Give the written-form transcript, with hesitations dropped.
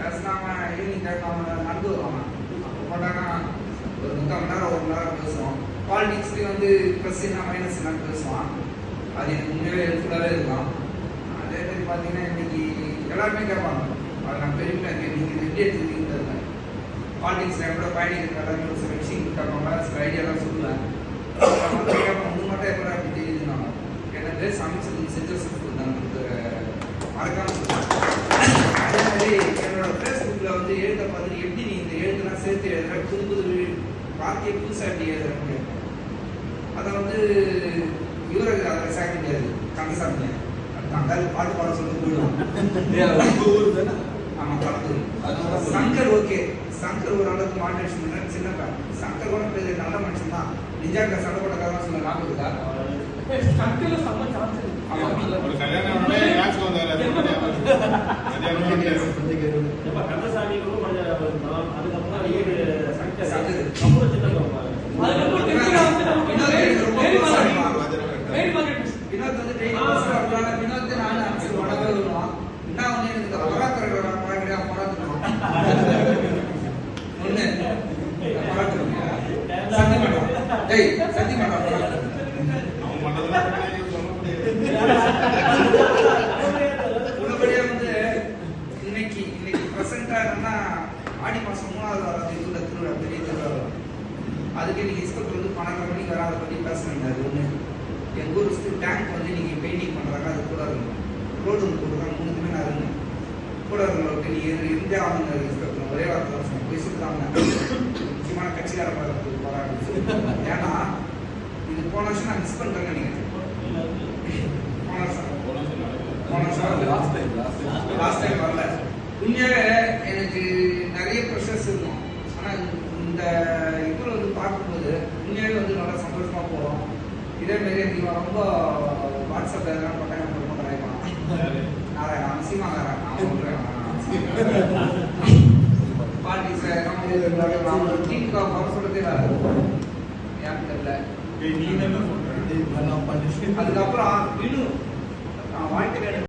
பேசினாம evening time நடந்து வருவாங்க. அப்போ போட்டாங்கன்னா ஒரு 3/4 மணி நேரம் 1 மணி நேரம் பேசுவோம். பாலிடிக்ஸ்லேயும் வந்து ப்ளஸ் என்ன மைனஸ் என்னன்னு பேசுவான். அது எனக்கு உண்மையாகவே ஹெல்ப்ஃபுல்லாகவே இருக்கும். அதே மாதிரி பார்த்தீங்கன்னா இன்னைக்கு எல்லாருமே கேட்பாங்க, அதை நான் பெருமையாக இருக்கேன், நீங்கள் இது எப்படி எடுத்துக்கிட்டீங்க. பாலிடிக்ஸில் எப்போ பயணிக்கிற எல்லாருமே ஒரு சில விஷயம் கேட்பாங்க, சில ஐடியாலாம் சொல்லுவேன். கேட்பாங்க இது மட்டும் எப்போ அப்படி தெரியுதுன்னா எனக்கு சமைச்சது செஞ்சு மறக்காம சொல்லுவேன். அதே மாதிரி என்னோட ஃபேஸ்புக்கில் வந்து எழுத பார்த்துட்டு எப்படி நீ இந்த எழுத்துலாம் சேர்த்து எழுதுற, புது புது வார்த்தையை புதுசாக எப்படி எழுதுற முடியும். அதை வந்து இவருக்கு அதை சாக்க முடியாது, கந்தசாமி அந்த பாட்டு பாட சொல்லி போயிடுவோம். ஆமாம் படத்து சங்கர் ஓகே, சங்கர் ஒரு அளவுக்கு மாடரேஷன் பண்ண சின்ன சங்கர் கூட பெரிய நல்ல மனுஷன் தான். நிஜாக்க சண்டை போட்ட கதை சொல்ல ஞாபகம் இருக்கா? வினோத் நானும் அனுப்பிச்சு உடனே வருவோம். என்ன ஒண்ணு எனக்கு பராத்திர ஒண்ணு சத்தி மாட்டோம் சத்தி மாட்டோம் உள்ளபடியா வந்து இன்னைக்கு ப்ரெசென்டா என்னன்னா ஆடி மாசம் 3வது வாரம் இதுல திருவிழா, பெரிய திருவிழா. அதுக்கு இன்னைக்கு இன்ஸ்பெக்டர் வந்து 12 மணிக்கு வர அதை பற்றி பேசுறாங்க. அது ஒண்ணு எங்கள் ஊர் டேங்க் வந்து இன்னைக்கு பெயிண்டிங் பண்றாங்க, அது கூட இருக்கும். ரோடு ஒன்று போட்டுருக்காங்க, 3 பேர் நான் இருந்தேன் கூட இருக்கிறவங்களுக்கு நீ இருந்தே ஆளுங்க இன்ஸ்பெக்டர் ஒரே வார்த்தை போய் சுத்தாங்க முக்கியமான கட்சிக்கார போராடு. ஏன்னா இது போன வருஷம் நான் மிஸ் பண்ணிட்டேன்னு நினைக்கிறேன். லாஸ்ட் டைம் வரல. உண்மையாவே எனக்கு நிறைய ப்ரெஷர்ஸ் இருக்கும். ஆனால் இந்த இதில் வந்து பார்க்கும்போது உண்மையாவே வந்து நல்லா சந்தோஷமா போகிறோம். இதே மாரி எனக்கு ரொம்ப வாட்ஸ்அப்ல எதனா போட்டாங்க ரொம்ப கிடைக்கும். நான் சீமாங்கிறேன், நான் சொல்கிறேன் பாலிடிக்ஸ் திமுக வர சொல்றதே யாரும் தெரியல. அதுக்கப்புறம் வாழ்க்கை